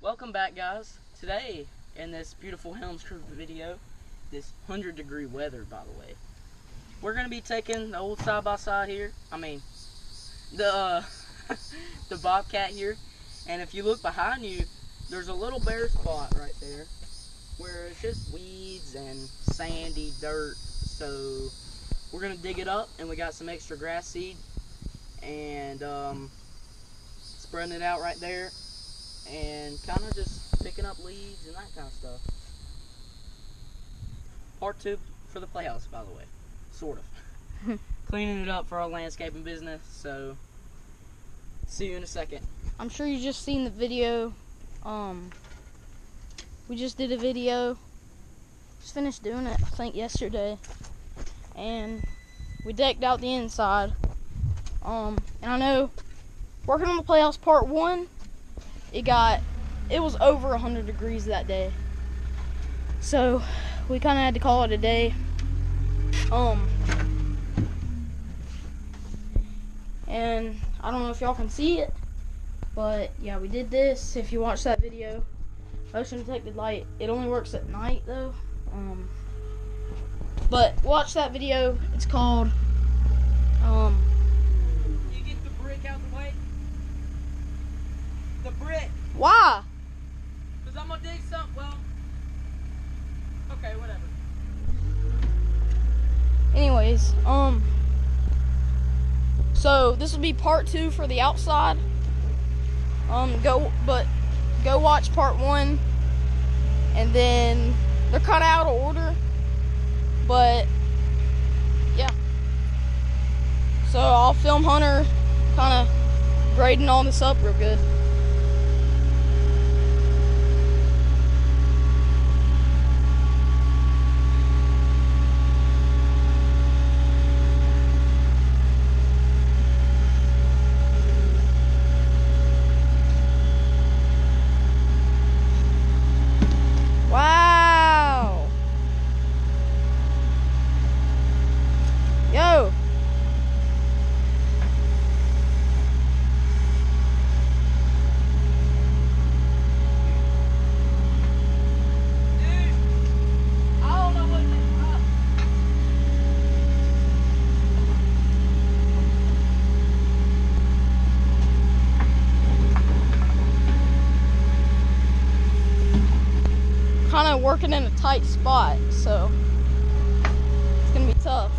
Welcome back, guys. Today, in this beautiful Helms trip video, this 100-degree weather, by the way, we're going to be taking the old side-by-side here. The the Bobcat here. And if you look behind you, there's a little bare spot right there where it's just weeds and sandy dirt. So we're going to dig it up, and we got some extra grass seed and spreading it out right there and kind of just picking up leaves and that kind of stuff. Part 2 for the playhouse, by the way, sort of. Cleaning it up for our landscaping business. So see you in a second. I'm sure you just seen the video. We just did a video, just finished doing it I think yesterday, and we decked out the inside. And I know working on the playhouse part 1, it was over 100 degrees that day, so we kind of had to call it a day. And I don't know if y'all can see it, but yeah, we did this. If you watch that video, motion detected light, it only works at night though. But watch that video. It's called You get the brick out the way. The brick. Why? Because I'm gonna dig some. Well, okay, whatever. Anyways, so this will be part 2 for the outside. Go watch part 1, and then they're kind of out of order, but yeah. So I'll film Hunter kind of grading all this up real good. Wow. Yo. Kind of working in a tight spot, so it's gonna be tough.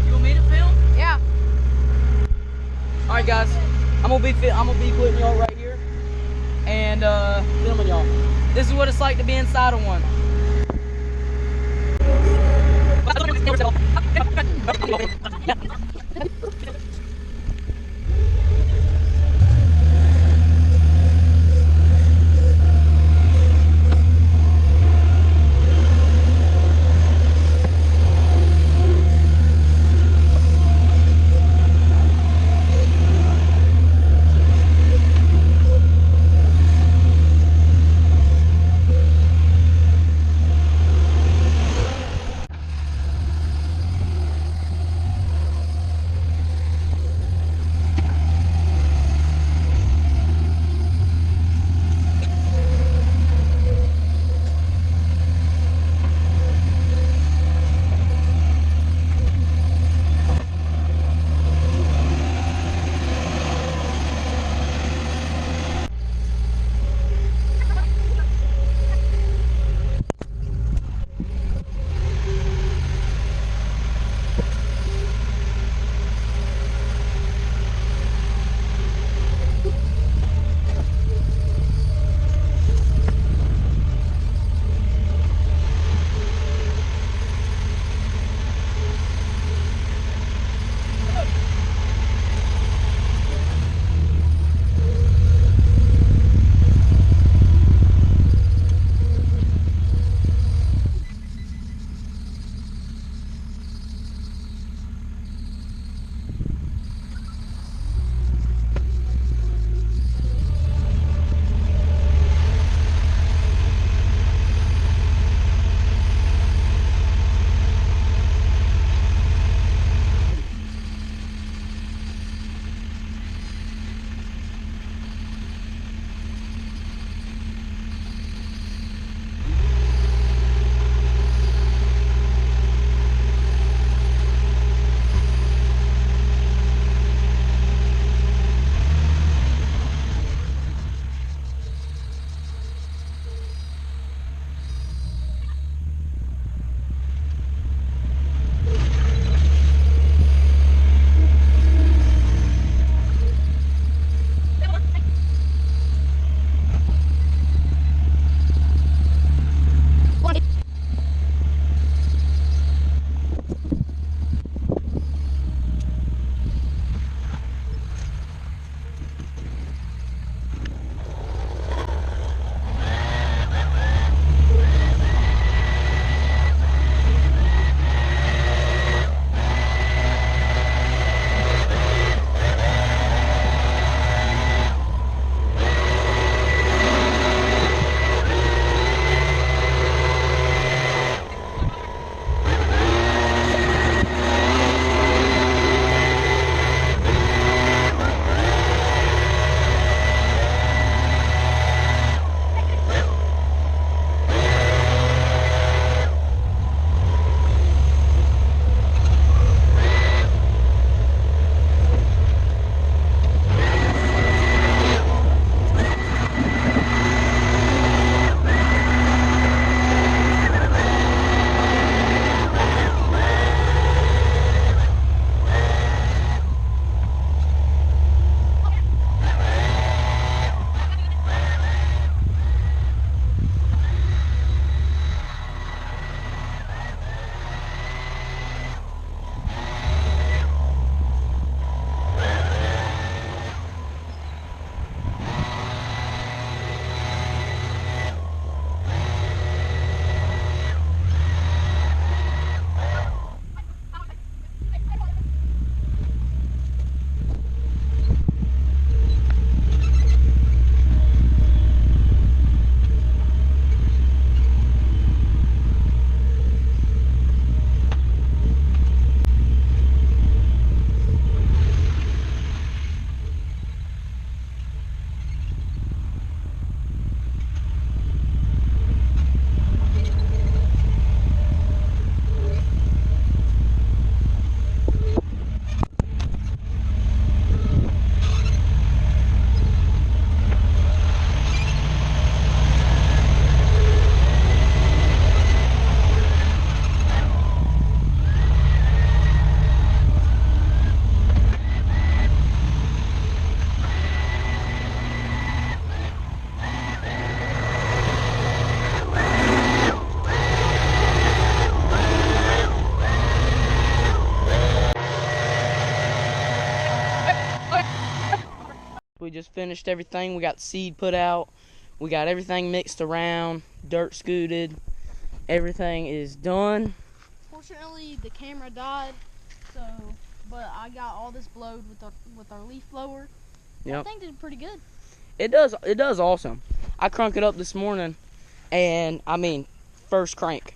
You want me to film? Yeah. All right, guys. I'm gonna be putting y'all right here and filming y'all. This is what it's like to be inside of one. We just finished everything. We got the seed put out. We got everything mixed around, dirt scooted. Everything is done. Fortunately, the camera died, but I got all this blowed with our leaf blower. Yep. I think did pretty good. It does awesome. I cranked it up this morning, and I mean, first crank.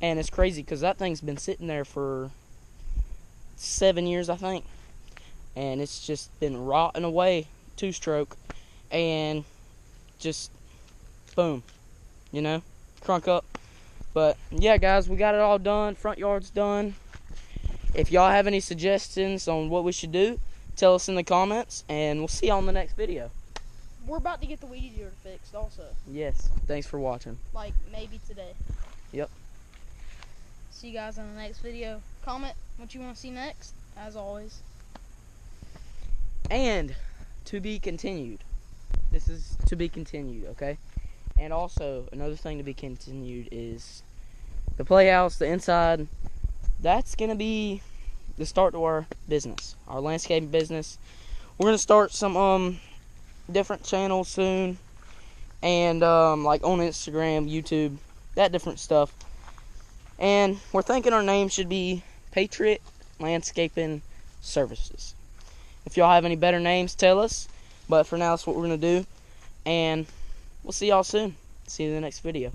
And it's crazy because that thing's been sitting there for 7 years, I think. And it's just been rotting away, 2-stroke, and just boom, crunk up. But yeah, guys, we got it all done. Front yard's done. If y'all have any suggestions on what we should do, tell us in the comments, and we'll see you on the next video. We're about to get the weed eater fixed also. Yes, thanks for watching. Like maybe today. Yep. See you guys in the next video. Comment what you want to see next, as always. And to be continued. This is to be continued, okay? And also, another thing to be continued is the playhouse, the inside. That's going to be the start to our business, our landscaping business. We're going to start some different channels soon. And like on Instagram, YouTube, that different stuff. And we're thinking our name should be Patriot Landscaping Services. If y'all have any better names, tell us. But for now, that's what we're going to do. And we'll see y'all soon. See you in the next video.